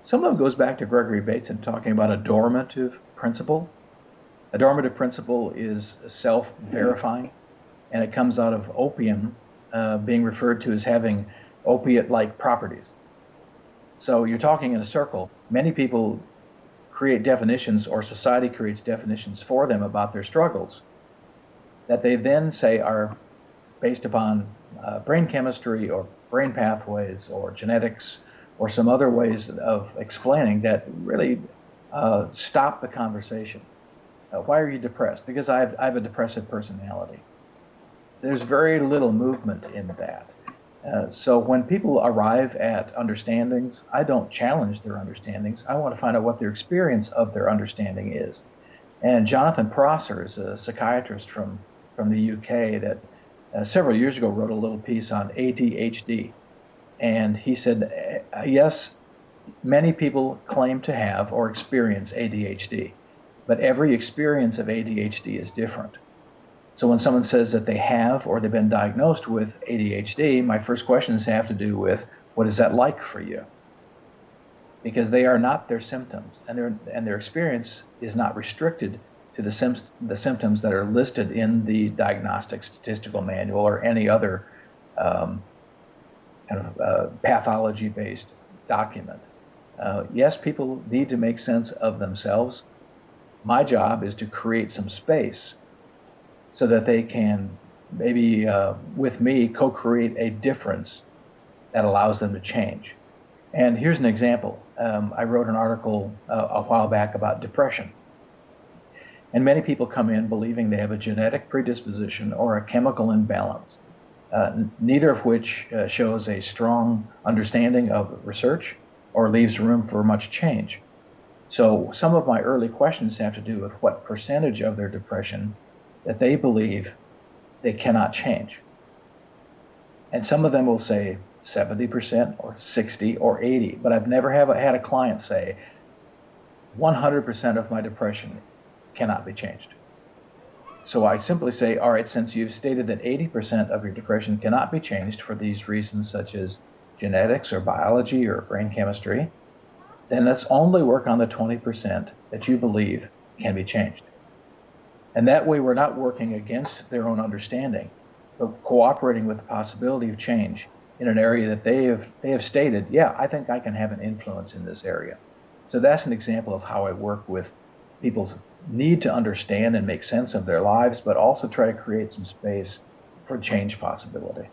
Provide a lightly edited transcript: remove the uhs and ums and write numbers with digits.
Some of it goes back to Gregory Bateson talking about a dormitive principle. A dormitive principle is self-verifying, and it comes out of opium being referred to as having opiate-like properties. So you're talking in a circle. Many people create definitions, or society creates definitions for them about their struggles that they then say are based upon brain chemistry or brain pathways or genetics or some other ways of explaining that really stop the conversation. Why are you depressed? Because I have a depressive personality. There's very little movement in that. So when people arrive at understandings, I don't challenge their understandings. I want to find out what their experience of their understanding is. And Jonathan Prosser is a psychiatrist from the UK that several years ago wrote a little piece on ADHD. And he said, yes, many people claim to have or experience ADHD, but every experience of ADHD is different. So when someone says that they have or they've been diagnosed with ADHD, my first questions have to do with, what is that like for you? Because they are not their symptoms, and their experience is not restricted to the symptoms that are listed in the Diagnostic Statistical Manual or any other pathology-based document. Yes, people need to make sense of themselves. My job is to create some space so that they can maybe, with me, co-create a difference that allows them to change. And here's an example. I wrote an article a while back about depression. And many people come in believing they have a genetic predisposition or a chemical imbalance, neither of which shows a strong understanding of research or leaves room for much change. So some of my early questions have to do with what percentage of their depression that they believe they cannot change. And some of them will say 70% or 60 or 80, but I've never had a client say 100% of my depression cannot be changed. So I simply say, all right, since you've stated that 80% of your depression cannot be changed for these reasons such as genetics or biology or brain chemistry, then let's only work on the 20% that you believe can be changed. And that way we're not working against their own understanding, but cooperating with the possibility of change in an area that they have stated, yeah, I think I can have an influence in this area. So that's an example of how I work with people's need to understand and make sense of their lives, but also try to create some space for change possibility.